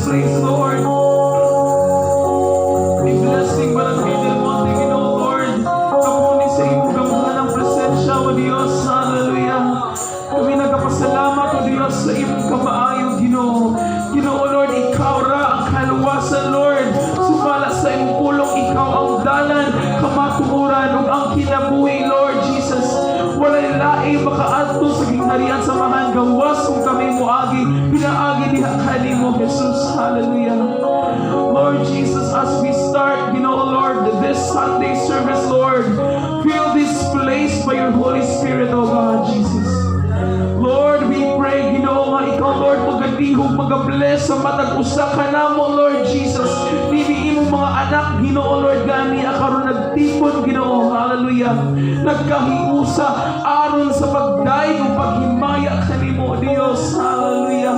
praise, Lord. May blessing barangay Del Monte, Ginoo, Lord. Kapuni sa iyong gamahan ng presensya, O Diyos. Hallelujah. Kami nagpapasalamat, O Diyos, sa iyong kamaayo, Ginoo. Ginoo, Lord, ikaw ra ang kaluwasan, Lord. Sumala sa iyong pulong, ikaw ang dalan, kamatuoran, ug ang kinabuhi, Lord Jesus. Walay laing makaadto sa gingharian samahan gawas kung kami moagi, pinaagi diha kanimo, Jesus. Hallelujah. Lord Jesus, as we start, Lord, this Sunday service, Lord, fill this place by your Holy Spirit, O God, Jesus. Lord, we pray, nga ikaw, Lord, magadihog, magabless sa matag usa ka namo, Lord Jesus. Dili imo mga anak, Ginoo, Lord, gani akaron nagtipon, Ginoo, hallelujah. Nagkahiusa aron sa pagdaig ug paghimaya kanimo, Dios, hallelujah.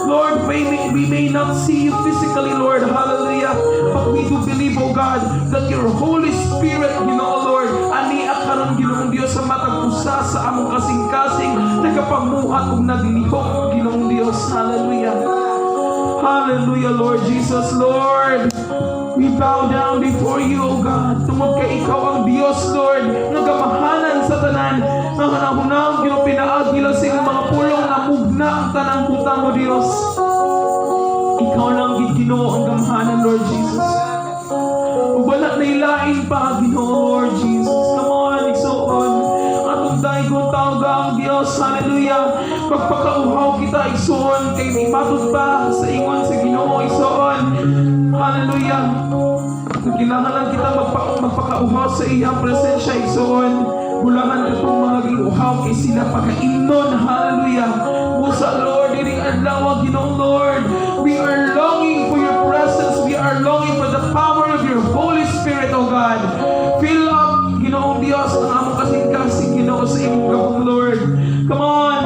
Lord, we may not see you physically, Lord, hallelujah, but we do believe, O God, that your Holy Spirit, Lord, ani akaron, Ginoong Dios, sa matag usa sa among kasing-kasing nagapamuhat ug naglihok, Ginoong Dios, hallelujah. Hallelujah, Lord Jesus. Lord, we bow down before you, O God. Tungod kay ikaw ang Dios, Lord, nagamahanan sa tanan, ang hanahunang pinaagi lang sa iyong mga pulong na mugna ang tanang butang, O Dios. Ikaw lang, Ginoo, ang gamahanan, Lord Jesus. Ug wala na ilain pa, Ginoo, Lord Jesus. Come on, igsoon. Atong daygon tawag ang Dios, hallelujah. Pagpakauhaw kita, igsoon, kay may matod pa sa ingon sa Ginoo, igsoon. Hallelujah. Kailangan lang kita magpakauhaw sa iyang presensya, igsoon. Bulangan itong mga giuhaw kay sila pagkaimnon, hallelujah. Musa, Lord, diring adlaw, Ginoo, Lord, we are longing for your presence. We are longing for the power of your Holy Spirit, O God. Fill up, Ginoong Dios, ang among kasing-kasing, Ginoo, sa imong gabong, Lord. Come on,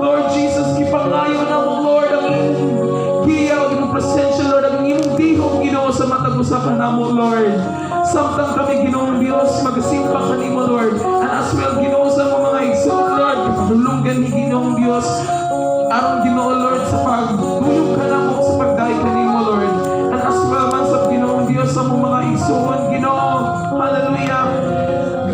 Lord Jesus, kipangayo na mo, Lord, ang imong giyaw, imong presensya, Lord, ang imong dihong, Ginoo, sa matag-usapan na mo, Lord. Samtang kami, Ginoong Dios, magasimpa kanimo, Lord. And as well, Ginoo, sa mga igsoon, Lord, kapatulungan ni Ginoong Dios, aron, Ginoo, Lord, sa pagdulog ka na mo, sa pagdaig kanimo, Lord. And as well, man sa Ginoong Dios, sa mga igsoon, Ginoo, hallelujah.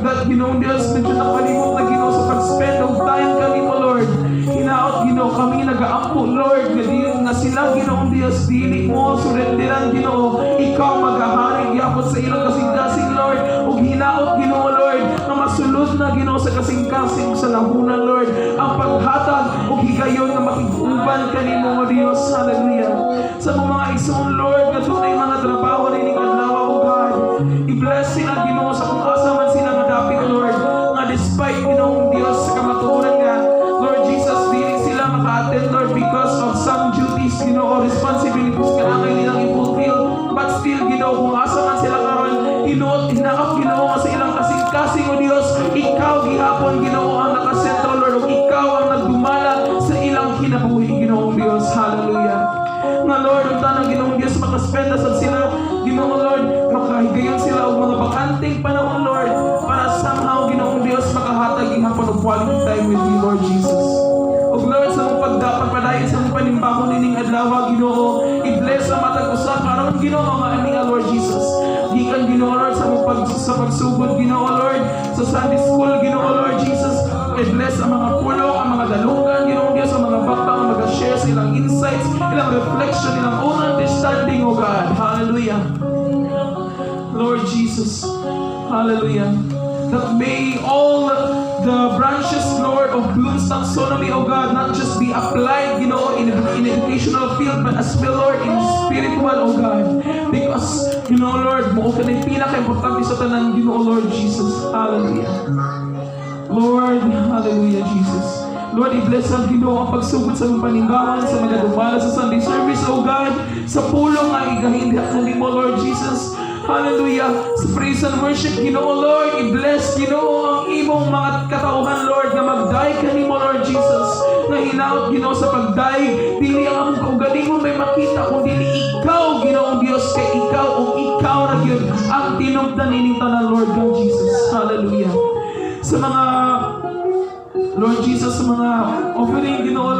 That, Ginoong Dios, medyo nakalimot na, Ginoo, sa pag-spend of time kanimo, Lord. Hinaot, Ginoo, kami nag-aampo, Lord, na sila, Ginoong Dios, dili mo, surendiran, Ginoo, ikaw maghaharing yapot sa ilang kasing-kasing, Lord, ug hinaot, Ginoo, Lord, na masulod na, Ginoo, sa kasing-kasing sa lahunan, Lord, ang paghatag ug higayon na makiguban kanimo, Dios, hallelujah. Sa mga igsoon, Lord, nga tunay mga trabaho rin ng adlaw, O God, i-bless sila, Ginoo, sa kung asa man sila madapit, Lord, nga despite, Ginoong Dios, sa kamatuoran nga, Lord Jesus, dili sila maka-attend, Lord, because of some duties, Ginoo, responsibilities kailangan nilang i-fulfill, but still, Ginoo, kung asa man sila karon, hinaap, Ginoo, sa ilang kasing-kasing, O Dios, ikaw gihapon, Ginoo, ang nakasentro, Lord, ug ikaw ang nagdumala sa ilang kinabuhi, Ginoong Dios, hallelujah. Nga, Lord, ang tanang Ginoong Dios, makaspenda sa sila, Ginoo, Lord, makahigayon sila og mga bakanting panahon, Lord, para somehow, Ginoong Dios, makahatag gihapon og quality time with you, Lord Jesus. Og Lord, sa mong pagpadayon sa mong panimbahon nining adlaw, Ginoo, i-bless ang matag usa karon, Ginoo, nga aniya, Lord Jesus. Gikan, Ginoo, Lord, sa mong pagsugod, Ginoo, Lord, sa Sunday school, Ginoo, Lord Jesus, i-bless ang mga pulo, ang mga dalungan, Ginoo Dios, ang mga bakta, ang mag-share sa ilang insights, ilang reflection, ilang own understanding, O God, hallelujah. Lord Jesus, hallelujah. That may all the branches, Lord, of Bloom's taxonomy, O God, not just be applied, in educational field, but as well, Lord, in spiritual, O God. Because, Lord, mo ka na yung pinaka-importante sa tanan, Lord Jesus. Hallelujah. Lord, hallelujah, Jesus. Lord, i-bless ang Ginoo ang pagsugod sa mga paninggawan, sa mga dumala sa Sunday service, O God, sa pulong nga igahindihan mo, Lord Jesus. Hallelujah. Sa praise and worship, Ginoo, Lord, i-bless, Ginoo, ang imong mga katauhan, Lord, na magdaig kanimo, Lord Jesus. Na hinaot, Ginoo, sa pagdaig, dili ang among kaugalingon may makita, kung dili ikaw, Ginoong Dios, kay ikaw, o ikaw na yun, ang tinubdan nining tanan, Lord God Jesus. Hallelujah. Sa mga Lord Jesus, sa mga offering, Ginoo,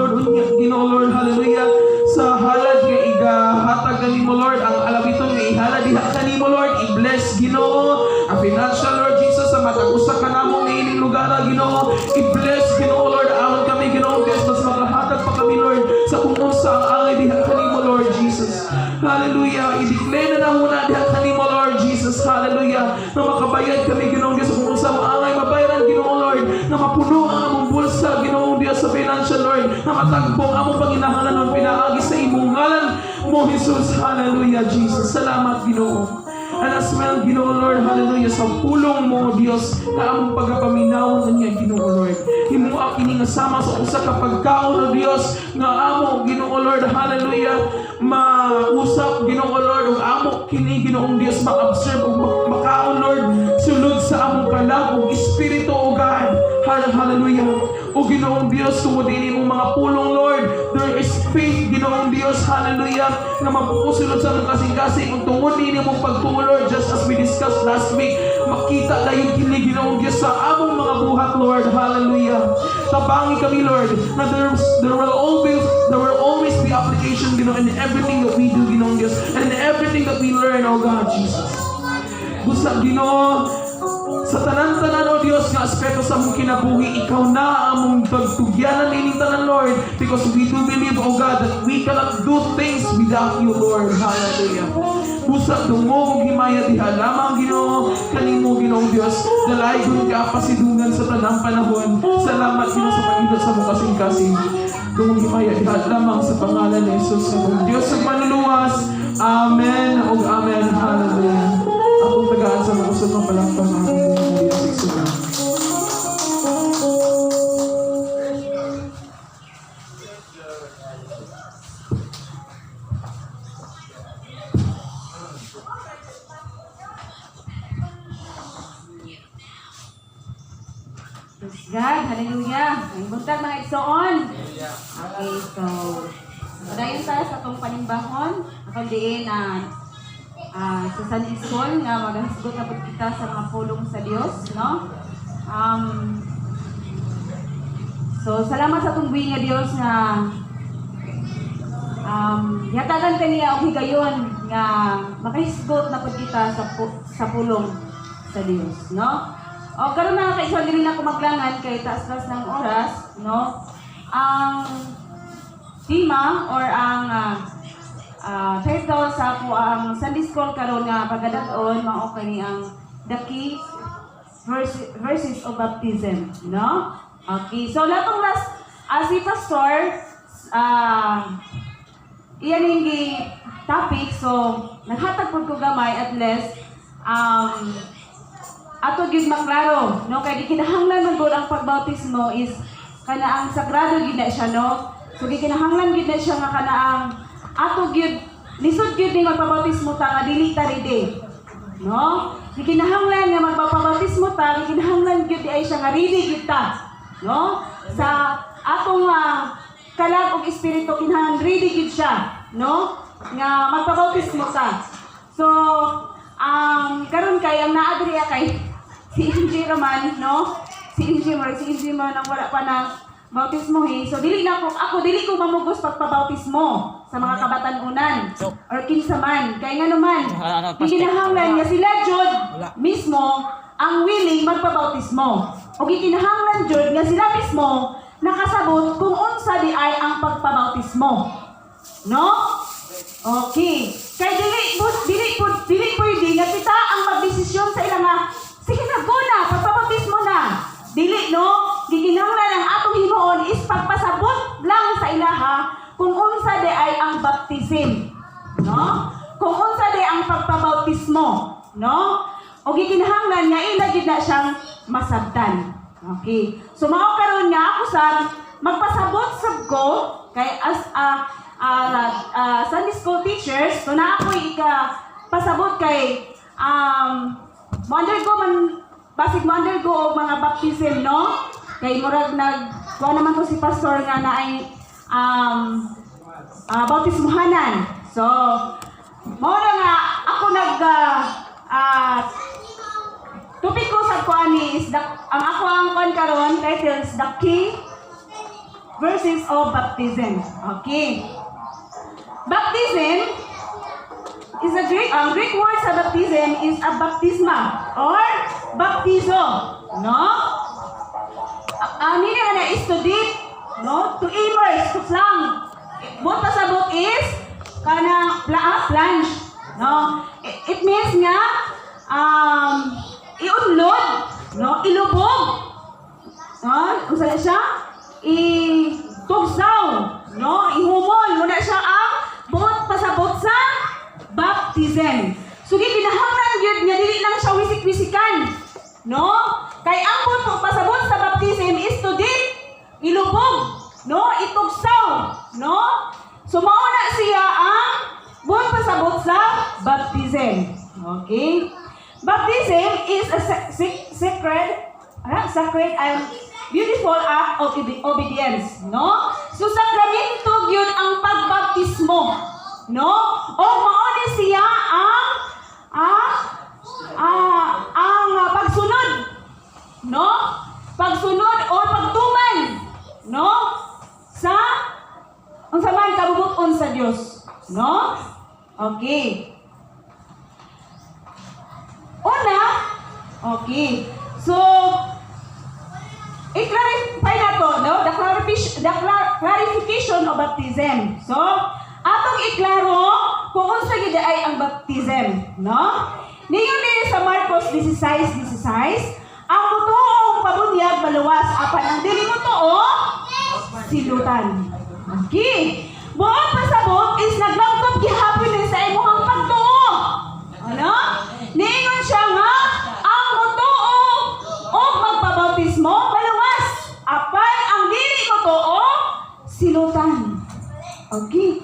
Lord, hallelujah, sa halad nga kanimo Lord ang alabiton nga ihala diha kanimo Lord, i-bless Ginoo ang financial Lord Jesus sa matag usa ka namo nga ining lugar Ginoo, i-bless Ginoo Lord aron kami Ginoo Dios mas makahatag pa kami Lord sa kung unsa ang angay diha kanimo Lord Jesus. Hallelujah. I-declare na muna diha kanimo Lord Jesus. Hallelujah. Na makabayad kami Ginoo Dios kung unsa ang angay mabayaran Ginoo Lord, na mapuno ang among bulsa Ginoo Dios sa financial Lord, na matagpo ang among panginahanglanon pinaagi sa imong ngalan mo Jesus. Hallelujah Jesus. Salamat Ginoo. And as well, Ginoo Lord, hallelujah, sa pulong mo, Dios, na among pagkapaminawon niya, Ginoo Lord. Himuak kini nga sama sa usa ka pagkaon, o Dios, nga amo, Ginoo Lord, hallelujah, mausap, Ginoo Lord, ug amo kini Ginoong Dios ma-observe ug makaon, Lord, sulod sa among kalag ug espiritu, o God. Hallelujah. O Ginoong Dios, tungod ini mong mga pulong, Lord, there is faith, Ginoong Dios, hallelujah, na mapupusulod sa among kasing-kasing ug tungod ini mong pagtuo, Lord, just as we discussed last week, makita dayon kini Ginoong Dios sa among mga buhat, Lord, hallelujah. Tabangi kami, Lord, na there will always be application, Ginoo, in everything that we do, Ginoong Dios, and in everything that we learn, oh God, Jesus. Busa, Ginoo, sa tanan-tanan, o Dios, nga aspeto sa among kinabuhi, ikaw na among pagtugyanan nining tanan, Lord, because we do believe, oh God, that we cannot do things without you, Lord. Hallelujah. Busa dungo ug himaya diha lamang Ginoo kanimo Ginoong Dios, dalaygon ka pasidungan sa tanang panahon. Salamat Ginoo sa pag-idot sa among kasing-kasing. Dungo himaya diha lamang sa pangalan ni Jesus ang Dios ug manluluwas. Amen ug amen. Hallelujah. Akong tagaan sa mga usap ng palakpak ng Panginoon Jesus. Praise God, hallelujah. Ang buntag mga igsoon. Okay, so padayon ta sa itong panimbahon. Ako diin sa Sunday School nga maghasgot na po kita sa mga pulong sa Dios, no? So salamat sa itong buhay nga Dios nga yatagan kaniya og higayon nga makahisgot na po kita sa pulong sa Dios, no? O karon na kaigsoon dili na ko maglangan kay taas-taas ng oras, no? Ang tema or ang title sa ako ang Sunday School karon nga pagdaton mao kani ang the key verses of baptism, no? Okay, so latong last si pastor iyan yung topic, so naghatag pud ko gamay at least ato gyud maklaro, no? Kay gikinahanglan man gud ang pagbautismo is kana ang sagrado gyud na siya, no? So gikinahanglan gyud na siya nga kana ang ato gyud lisod gyud ning magpabautismo ta nga dili ta ready, no? Gikinahanglan nga magpabautismo ta, gikinahanglan gyud ay siya nga ready gyud ta, no? Sa atong kalag og espiritu kinahanglan ready gyud siya, no? Nga magpabautismo ta. So karon kay ang naadriya kay si Inji Roman, no? Si Inji mo nang wala pa ng bautismo, he. So dili ko mamugos pagpabautismo sa mga kabatan-unan or kinsa man. Kay nga naman, gikinahanglan nga sila jud mismo ang willing magpabautismo. O gikinahanglan jud nga sila mismo nakasabot kung unsa di ay ang pagpabautismo. No? Okay. Kay dili pwede nga kita ang magdesisyon sa ilang sige na, go na, pagpabautismo na. Dili, no? Gikinahanglan ang atong himuon is pagpasabot lang sa ilaha kung unsa di ay ang baptism. No? Kung unsa di ang pagpabautismo. No? O gikinahanglan nga ilagid na siyang masabtan. Okay. So, mao karon nga ako sa magpasabot sab ko kay as Sunday school teachers, so na ako pasabot kay basig mo-undergo og mga baptism, no? Kay murag kuha naman ko si pastor nga na ay bautismuhanan. So, mao nga ako topic ko sa kuani is ang ako ang kuan karon title is the key verses of baptism. Okay. Baptism is a Greek. Ang Greek word sa baptism is a baptisma or baptizo. No? Ang meaning na is to dip, no? To immerse, to plunge. What pasabot is kana plunge. No? It means nga iunlod, no? Ilubog. No? Unsa na siya? Itugsaw, no? Ihumol muna siya ang buot pasabot sa baptism. So ginahanglan gyud nga dili lang siya wisik-wisikan, no? Kay ang buot pasabot sa baptism is to dip, ilubog, no? Itugsaw, no? So mao na siya ang buot pasabot sa baptism. Okay? Baptism is a sacred and beautiful act of obedience, no? So sakramento gyud ang pagbaptismo, no? O mao ni siya ang pagsunod, no? Pagsunod o pagtuman, no? Sa unsa man kabubuton sa Dios, no? Okay. Una, okay. So i-clarify na to, no? The clarification of baptism. So, atong iklaro kung unsa gid ay ang baptism, no? Ningon din sa Marcos 16:16, ang mutuong pabunyag maluwas apan ang dili mutuo silutan. Okay. Buot pasabot is naglangkob gihapon ni sa imong pagtuo. Ano? Ningon siya nga ang mutuo o magpabautismo maluwas apan ang dili mutuo silutan. Okay.